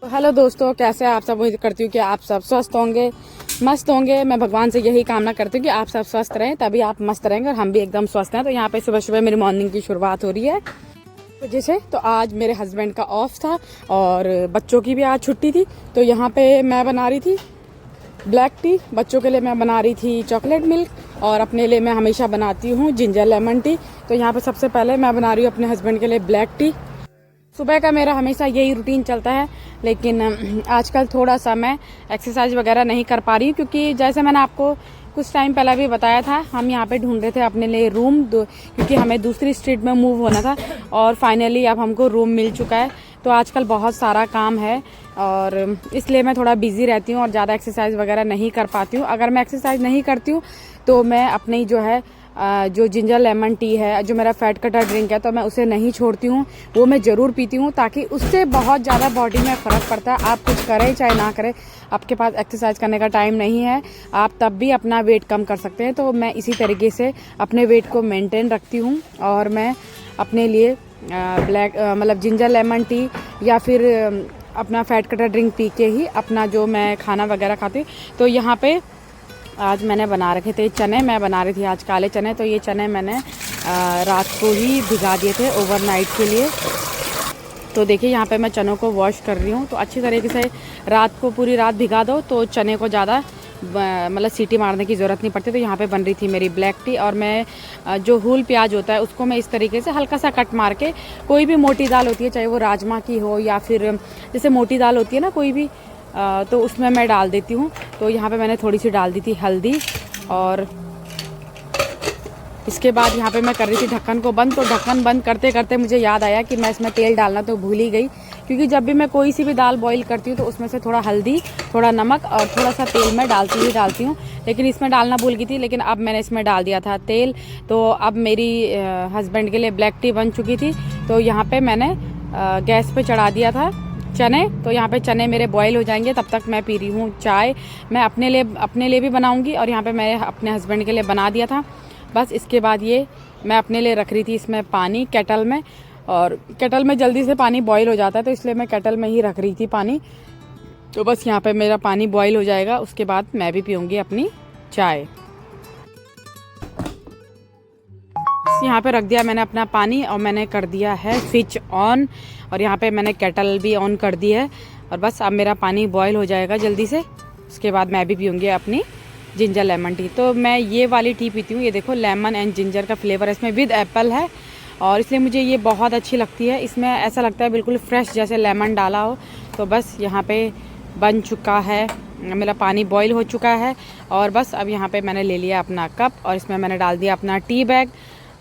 तो हेलो दोस्तों, कैसे आप सब। उम्मीद करती हूँ कि आप सब स्वस्थ होंगे, मस्त होंगे। मैं भगवान से यही कामना करती हूँ कि आप सब स्वस्थ रहें, तभी आप मस्त रहेंगे और हम भी एकदम स्वस्थ हैं। तो यहाँ पे सुबह सुबह मेरी मॉर्निंग की शुरुआत हो रही है वजह से। तो आज मेरे हस्बैंड का ऑफ था और बच्चों की भी आज छुट्टी थी। तो यहाँ पे मैं बना रही थी ब्लैक टी, बच्चों के लिए मैं बना रही थी चॉकलेट मिल्क और अपने लिए मैं हमेशा बनाती हूँ जिंजर लेमन टी। तो यहाँ पे सबसे पहले मैं बना रही हूँ अपने हस्बैंड के लिए ब्लैक टी। सुबह का मेरा हमेशा यही रूटीन चलता है, लेकिन आजकल थोड़ा सा मैं एक्सरसाइज वगैरह नहीं कर पा रही हूँ, क्योंकि जैसे मैंने आपको कुछ टाइम पहले भी बताया था, हम यहाँ पे ढूंढ रहे थे अपने लिए रूम क्योंकि हमें दूसरी स्ट्रीट में मूव होना था और फाइनली अब हमको रूम मिल चुका है। तो आजकल बहुत सारा काम है और इसलिए मैं थोड़ा बिजी रहती हूँ और ज़्यादा एक्सरसाइज वगैरह नहीं कर पाती हूँ। अगर मैं एक्सरसाइज नहीं करती हूँ तो मैं अपनी जो है जो जिंजर लेमन टी है, जो मेरा फैट कटर ड्रिंक है, तो मैं उसे नहीं छोड़ती हूँ, वो मैं ज़रूर पीती हूँ, ताकि उससे बहुत ज़्यादा बॉडी में फ़र्क पड़ता है। आप कुछ करें चाहे ना करें, आपके पास एक्सरसाइज करने का टाइम नहीं है, आप तब भी अपना वेट कम कर सकते हैं। तो मैं इसी तरीके से अपने वेट को मेंटेन रखती हूँ और मैं अपने लिए ब्लैक मतलब जिंजर लेमन टी या फिर अपना फैट कटर ड्रिंक पी के ही अपना जो मैं खाना वगैरह खाती। तो यहाँ पे आज मैंने बना रखे थे चने, मैं बना रही थी आज काले चने। तो ये चने मैंने रात को ही भिगा दिए थे ओवरनाइट के लिए। तो देखिए यहाँ पे मैं चनों को वॉश कर रही हूँ। तो अच्छी तरीके से रात को पूरी रात भिगा दो तो चने को ज़्यादा मतलब सीटी मारने की ज़रूरत नहीं पड़ती। तो यहाँ पे बन रही थी मेरी ब्लैक टी और मैं जो हुल प्याज होता है उसको मैं इस तरीके से हल्का सा कट मार के, कोई भी मोटी दाल होती है, चाहे वो राजमा की हो या फिर जैसे मोटी दाल होती है ना कोई भी, तो उसमें मैं डाल देती हूँ। तो यहाँ पे मैंने थोड़ी सी डाल दी थी हल्दी और इसके बाद यहाँ पे मैं कर रही थी ढक्कन को बंद। तो ढक्कन बंद करते करते मुझे याद आया कि मैं इसमें तेल डालना तो भूल ही गई, क्योंकि जब भी मैं कोई सी भी दाल बॉईल करती हूँ तो उसमें से थोड़ा हल्दी, थोड़ा नमक और थोड़ा सा तेल मैं डालती हूँ। लेकिन इसमें डालना भूल गई थी, लेकिन अब मैंने इसमें डाल दिया था तेल। तो अब मेरी हस्बैंड के लिए ब्लैक टी बन चुकी थी। तो यहाँ पर मैंने गैस पर चढ़ा दिया था चने। तो यहाँ पे चने मेरे बॉईल हो जाएंगे, तब तक मैं पी रही हूँ चाय। मैं अपने लिए भी बनाऊँगी और यहाँ पे मैं अपने हस्बैंड के लिए बना दिया था। बस इसके बाद ये मैं अपने लिए रख रही थी इसमें पानी केटल में, और केटल में जल्दी से पानी बॉईल हो जाता है, तो इसलिए मैं केटल में ही रख रही थी पानी। तो बस यहाँ पे मेरा पानी बॉईल हो जाएगा, उसके बाद मैं भी पीऊँगी अपनी चाय। यहाँ पे रख दिया मैंने अपना पानी और मैंने कर दिया है स्विच ऑन, और यहाँ पे मैंने केटल भी ऑन कर दी है। और बस अब मेरा पानी बॉईल हो जाएगा जल्दी से, उसके बाद मैं भी पीऊँगी अपनी जिंजर लेमन टी। तो मैं ये वाली टी पीती हूँ, ये देखो लेमन एंड जिंजर का फ्लेवर इसमें विद एप्पल है, और इसलिए मुझे ये बहुत अच्छी लगती है। इसमें ऐसा लगता है बिल्कुल फ्रेश जैसे लेमन डाला हो। तो बस यहाँ पे बन चुका है, मेरा पानी बॉईल हो चुका है, और बस अब यहाँ पे मैंने ले लिया अपना कप और इसमें मैंने डाल दिया अपना टी बैग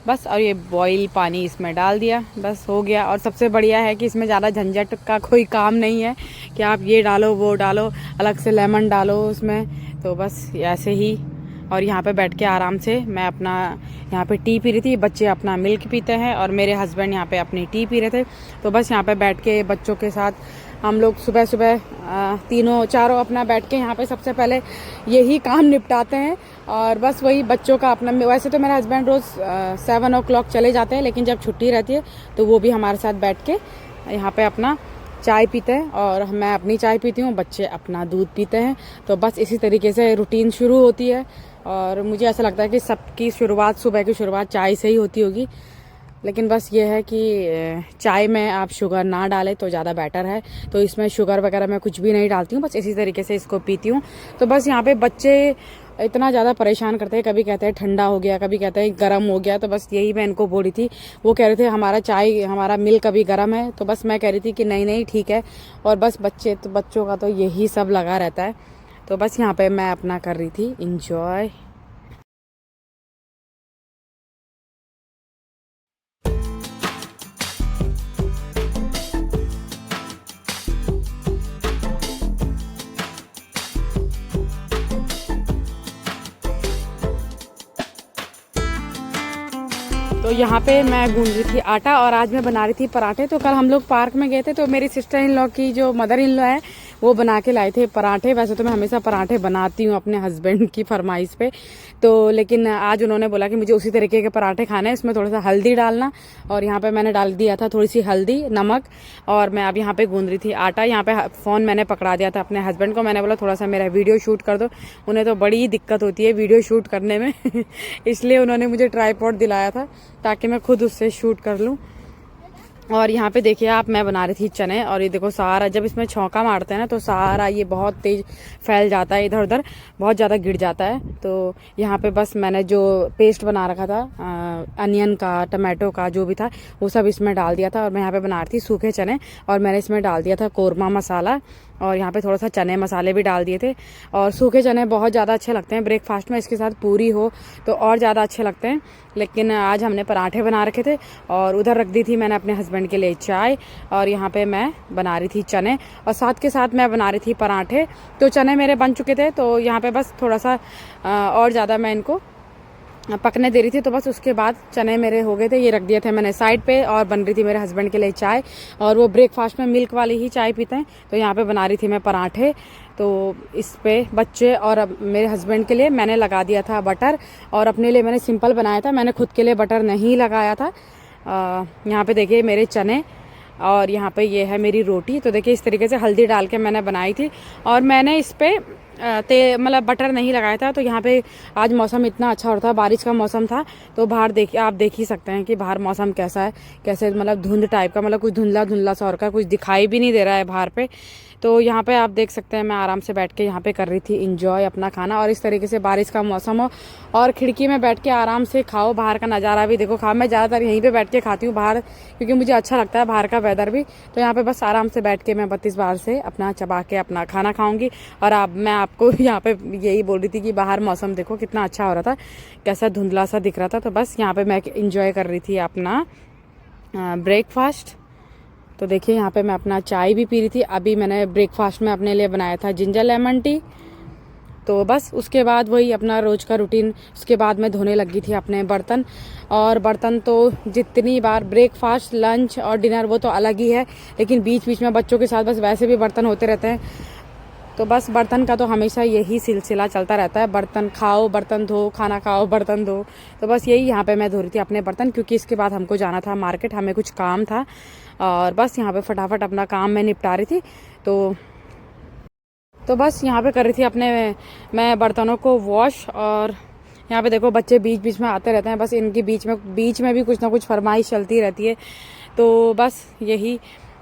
बस, और ये बॉईल पानी इसमें डाल दिया, बस हो गया। और सबसे बढ़िया है कि इसमें ज़्यादा झंझट का कोई काम नहीं है कि आप ये डालो वो डालो, अलग से लेमन डालो उसमें। तो बस ऐसे ही, और यहाँ पे बैठ के आराम से मैं अपना यहाँ पे टी पी रही थी। बच्चे अपना मिल्क पीते हैं और मेरे हस्बैंड यहाँ पे अपनी टी पी रहे थे। तो बस यहाँ पे बैठ के बच्चों के साथ हम लोग सुबह सुबह तीनों चारों अपना बैठ के यहाँ पे सबसे पहले यही काम निपटाते हैं। और बस वही बच्चों का अपना, वैसे तो मेरा हस्बैंड रोज़ 7 o'clock चले जाते हैं, लेकिन जब छुट्टी रहती है तो वो भी हमारे साथ बैठ के यहाँ पे अपना चाय पीते हैं, और मैं अपनी चाय पीती हूँ, बच्चे अपना दूध पीते हैं। तो बस इसी तरीके से रूटीन शुरू होती है। और मुझे ऐसा लगता है कि सबकी शुरुआत, सुबह की शुरुआत चाय से ही होती होगी। लेकिन बस ये है कि चाय में आप शुगर ना डालें तो ज़्यादा बेटर है। तो इसमें शुगर वगैरह मैं कुछ भी नहीं डालती हूँ, बस इसी तरीके से इसको पीती हूँ। तो बस यहाँ पे बच्चे इतना ज़्यादा परेशान करते हैं, कभी कहते हैं ठंडा हो गया, कभी कहते हैं गर्म हो गया। तो बस यही मैं इनको बोल रही थी, वो कह रहे थे हमारा चाय, हमारा मिल्क अभी गर्म है। तो बस मैं कह रही थी कि नहीं नहीं ठीक है। और बस बच्चों का तो यही सब लगा रहता है। तो बस यहाँ पे मैं अपना कर रही थी इंजॉय। तो यहाँ पे मैं गूंद रही थी आटा और आज मैं बना रही थी पराठे। तो कल हम लोग पार्क में गए थे, तो मेरी सिस्टर इन लॉ की जो मदर इन लॉ है वो बना के लाए थे पराठे। वैसे तो मैं हमेशा पराठे बनाती हूँ अपने हस्बैंड की फरमाइश पे, तो लेकिन आज उन्होंने बोला कि मुझे उसी तरीके के पराठे खाने हैं, इसमें थोड़ा सा हल्दी डालना। और यहाँ पे मैंने डाल दिया था थोड़ी सी हल्दी, नमक, और मैं अब यहाँ पे गूंद रही थी आटा। यहाँ पे फ़ोन मैंने पकड़ा दिया था अपने हस्बैंड को, मैंने बोला थोड़ा सा मेरा वीडियो शूट कर दो। उन्हें तो बड़ी दिक्कत होती है वीडियो शूट करने में इसलिए उन्होंने मुझे ट्राईपॉड दिलाया था ताकि मैं खुद उससे शूट कर लूँ। और यहाँ पे देखिए आप, मैं बना रही थी चने, और ये देखो सारा जब इसमें छौंका मारते हैं ना तो सारा ये बहुत तेज फैल जाता है, इधर उधर बहुत ज़्यादा गिर जाता है। तो यहाँ पे बस मैंने जो पेस्ट बना रखा था अनियन का, टमाटो का, जो भी था वो सब इसमें डाल दिया था। और मैं यहाँ पे बना रही थी सूखे चने, और मैंने इसमें डाल दिया था कोरमा मसाला, और यहाँ पे थोड़ा सा चने मसाले भी डाल दिए थे। और सूखे चने बहुत ज़्यादा अच्छे लगते हैं ब्रेकफास्ट में, इसके साथ पूरी हो तो और ज़्यादा अच्छे लगते हैं। लेकिन आज हमने पराठे बना रखे थे, और उधर रख दी थी मैंने अपने हस्बैंड के लिए चाय, और यहाँ पे मैं बना रही थी चने, और साथ के साथ मैं बना रही थी पराठे। तो चने मेरे बन चुके थे, तो यहाँ पे बस थोड़ा सा और ज़्यादा मैं इनको पकने दे रही थी। तो बस उसके बाद चने मेरे हो गए थे, ये रख दिए थे मैंने साइड पे, और बन रही थी मेरे हस्बैंड के लिए चाय, और वो ब्रेकफास्ट में मिल्क वाली ही चाय पीते हैं। तो यहाँ पे बना रही थी मैं पराठे। तो इस पे बच्चे और मेरे हस्बैंड के लिए मैंने लगा दिया था बटर, और अपने लिए मैंने सिंपल बनाया था, मैंने खुद के लिए बटर नहीं लगाया था। यहाँ पे देखिए मेरे चने, और यहाँ पे ये है मेरी रोटी। तो देखिए इस तरीके से हल्दी डाल के मैंने बनाई थी, और मैंने इस पे मतलब बटर नहीं लगाया था। तो यहाँ पे आज मौसम इतना अच्छा हो रहा था, बारिश का मौसम था, तो बाहर देखिए आप देख ही सकते हैं कि बाहर मौसम कैसा है, कैसे मतलब धुंध टाइप का, मतलब कुछ धुंधला धुंधला सा और का कुछ दिखाई भी नहीं दे रहा है बाहर पे। तो यहाँ पे आप देख सकते हैं मैं आराम से बैठ के यहाँ पे कर रही थी इंजॉय अपना खाना, और इस तरीके से बारिश का मौसम हो और खिड़की में बैठ के आराम से खाओ, बाहर का नज़ारा भी देखो। मैं ज़्यादातर यहीं पे बैठ के खाती हूँ बाहर, क्योंकि मुझे अच्छा लगता है बाहर का वेदर भी। तो यहाँ पे बस आराम से बैठ के मैं 32 बार से अपना चबा के अपना खाना खाऊंगी। और अब मैं आपको यहाँ पे यही बोल रही थी कि बाहर मौसम देखो कितना अच्छा हो रहा था, कैसा धुंधला सा दिख रहा था। तो बस यहाँ पे मैं इंजॉय कर रही थी अपना ब्रेकफास्ट। तो देखिए यहाँ पे मैं अपना चाय भी पी रही थी। अभी मैंने ब्रेकफास्ट में अपने लिए बनाया था जिंजर लेमन टी। तो बस उसके बाद वही अपना रोज़ का रूटीन, उसके बाद मैं धोने लगी थी अपने बर्तन। और बर्तन तो जितनी बार ब्रेकफास्ट, लंच और डिनर वो तो अलग ही है, लेकिन बीच बीच में बच्चों के साथ बस वैसे भी बर्तन होते रहते हैं। तो बस बर्तन का तो हमेशा यही सिलसिला चलता रहता है, बर्तन खाओ बर्तन धो, खाना खाओ बर्तन धो। तो बस यही यहाँ पे मैं धो रही थी अपने बर्तन, क्योंकि इसके बाद हमको जाना था मार्केट, हमें कुछ काम था, और बस यहाँ पे फटाफट अपना काम मैं निपटा रही थी। तो बस यहाँ पे कर रही थी अपने मैं बर्तनों को वॉश। और यहाँ पे देखो बच्चे बीच बीच में आते रहते हैं, बस इनकी बीच में भी कुछ ना कुछ फरमाइश चलती रहती है। तो बस यही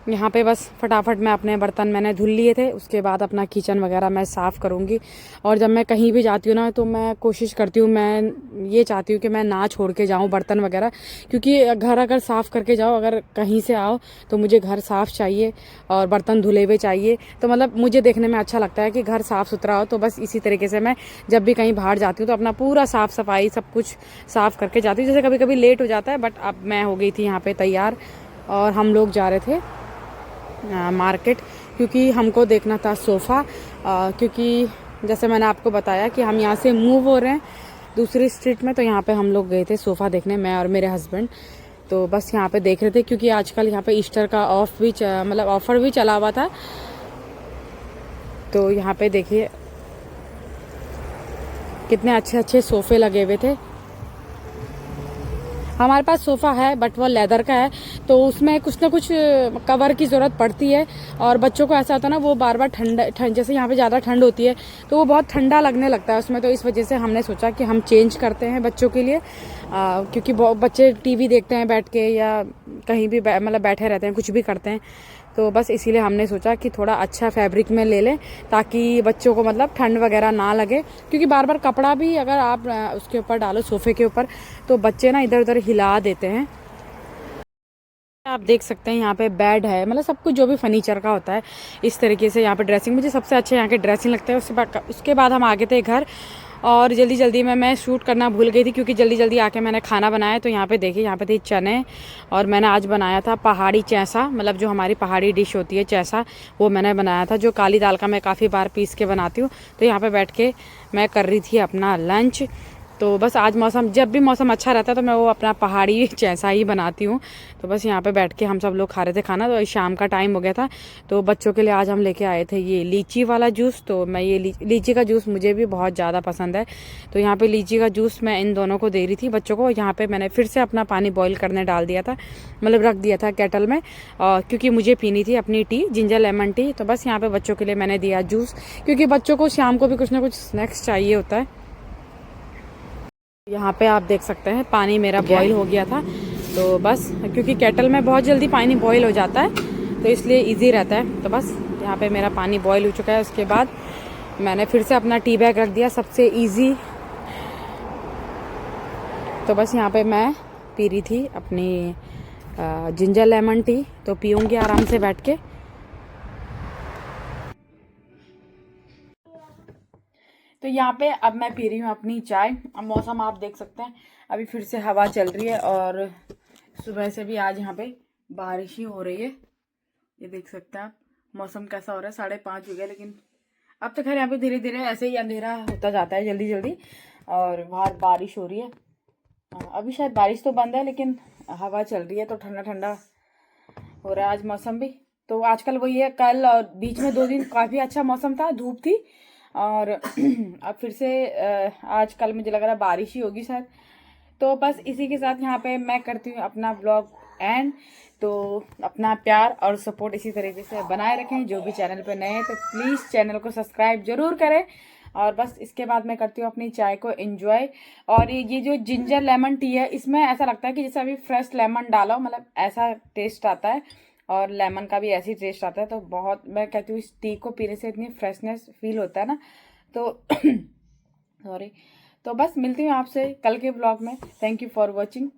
यहाँ पे बस फटाफट मैं अपने बर्तन मैंने धुल लिए थे, उसके बाद अपना किचन वगैरह मैं साफ़ करूँगी। और जब मैं कहीं भी जाती हूँ ना तो मैं कोशिश करती हूँ, मैं ये चाहती हूँ कि मैं ना छोड़ के जाऊँ बर्तन वगैरह, क्योंकि घर अगर साफ़ करके जाओ, अगर कहीं से आओ तो मुझे घर साफ़ चाहिए और बर्तन धुले हुए चाहिए। तो मतलब मुझे देखने में अच्छा लगता है कि घर साफ़ सुथरा हो। तो बस इसी तरीके से मैं जब भी कहीं बाहर जाती हूँ तो अपना पूरा साफ़ सफाई सब कुछ साफ़ करके जाती हूँ। जैसे कभी कभी लेट हो जाता है, बट अब मैं हो गई थी यहाँ पर तैयार, और हम लोग जा रहे थे मार्केट, क्योंकि हमको देखना था सोफ़ा। क्योंकि जैसे मैंने आपको बताया कि हम यहाँ से मूव हो रहे हैं दूसरी स्ट्रीट में, तो यहाँ पे हम लोग गए थे सोफ़ा देखने, मैं और मेरे हस्बैंड। तो बस यहाँ पे देख रहे थे, क्योंकि आजकल यहाँ पे ईस्टर का मतलब ऑफ़र भी चला हुआ था। तो यहाँ पे देखिए कितने अच्छे अच्छे सोफ़े लगे हुए थे। हमारे पास सोफ़ा है बट वो लेदर का है, तो उसमें कुछ ना कुछ कवर की ज़रूरत पड़ती है। और बच्चों को ऐसा होता है ना, वो बार बार ठंड जैसे यहाँ पे ज़्यादा ठंड होती है तो वो बहुत ठंडा लगने लगता है उसमें। तो इस वजह से हमने सोचा कि हम चेंज करते हैं बच्चों के लिए, क्योंकि बच्चे टीवी देखते हैं बैठ के, या कहीं भी मतलब बैठे रहते हैं, कुछ भी करते हैं। तो बस इसीलिए हमने सोचा कि थोड़ा अच्छा फैब्रिक में ले लें, ताकि बच्चों को मतलब ठंड वगैरह ना लगे। क्योंकि बार बार कपड़ा भी अगर आप उसके ऊपर डालो सोफ़े के ऊपर, तो बच्चे ना इधर उधर हिला देते हैं। आप देख सकते हैं यहाँ पे बेड है, मतलब सब कुछ जो भी फर्नीचर का होता है इस तरीके से। यहाँ पे ड्रेसिंग, मुझे सबसे अच्छे यहाँ के ड्रेसिंग लगते हैं। उसके बाद हम आ गए थे घर, और जल्दी जल्दी में मैं शूट करना भूल गई थी, क्योंकि जल्दी जल्दी आके मैंने खाना बनाया। तो यहाँ पे देखिए, यहाँ पे थी चने, और मैंने आज बनाया था पहाड़ी चैसा, मतलब जो हमारी पहाड़ी डिश होती है चैसा, वो मैंने बनाया था, जो काली दाल का मैं काफ़ी बार पीस के बनाती हूँ। तो यहाँ पे बैठ के मैं कर रही थी अपना लंच। तो बस आज मौसम, जब भी मौसम अच्छा रहता है तो मैं वो अपना पहाड़ी जैसा ही बनाती हूँ। तो बस यहाँ पे बैठ के हम सब लोग खा रहे थे खाना। तो शाम का टाइम हो गया था, तो बच्चों के लिए आज हम लेके आए थे ये लीची वाला जूस। तो मैं ये लीची का जूस मुझे भी बहुत ज़्यादा पसंद है, तो यहाँ पे लीची का जूस मैं इन दोनों को दे रही थी बच्चों को। यहाँ पे मैंने फिर से अपना पानी बॉईल करने डाल दिया था, मतलब रख दिया था केटल में, क्योंकि मुझे पीनी थी अपनी टी, जिंजर लेमन टी। तो बस यहाँ पे बच्चों के लिए मैंने दिया जूस, क्योंकि बच्चों को शाम को भी कुछ ना कुछ स्नैक्स चाहिए होता है। यहाँ पे आप देख सकते हैं पानी मेरा बॉईल हो गया था। तो बस क्योंकि केटल में बहुत जल्दी पानी बॉईल हो जाता है, तो इसलिए इजी रहता है। तो बस यहाँ पे मेरा पानी बॉईल हो चुका है। उसके बाद मैंने फिर से अपना टी बैग रख दिया, सबसे इजी। तो बस यहाँ पे मैं पी रही थी अपनी जिंजर लेमन टी, तो पीऊँगी आराम से बैठ के। तो यहाँ पे अब मैं पी रही हूँ अपनी चाय। अब मौसम आप देख सकते हैं, अभी फिर से हवा चल रही है और सुबह से भी आज यहाँ पे बारिश ही हो रही है। ये देख सकते हैं आप मौसम कैसा हो रहा है। 5:30 हो गया, लेकिन अब तो खैर यहाँ पे धीरे धीरे ऐसे ही अंधेरा होता जाता है जल्दी जल्दी, और बाहर बारिश हो रही है। अभी शायद बारिश तो बंद है, लेकिन हवा चल रही है तो ठंडा ठंडा हो रहा है आज मौसम भी। तो आजकल वही है, कल और बीच में 2 दिन काफ़ी अच्छा मौसम था, धूप थी, और अब फिर से आज कल मुझे लग रहा है बारिश ही होगी शायद। तो बस इसी के साथ यहाँ पे मैं करती हूँ अपना ब्लॉग एंड। तो अपना प्यार और सपोर्ट इसी तरीके से बनाए रखें। जो भी चैनल पे नए हैं तो प्लीज़ चैनल को सब्सक्राइब जरूर करें। और बस इसके बाद मैं करती हूँ अपनी चाय को एंजॉय। और ये जो जिंजर लेमन टी है, इसमें ऐसा लगता है कि जैसे अभी फ्रेश लेमन डाला हो, मतलब ऐसा टेस्ट आता है, और लेमन का भी ऐसी टेस्ट आता है। तो बहुत, मैं कहती हूँ इस टी को पीने से इतनी फ्रेशनेस फील होता है ना, तो सॉरी। तो बस मिलती हूँ आपसे कल के ब्लॉग में। Thank you for watching.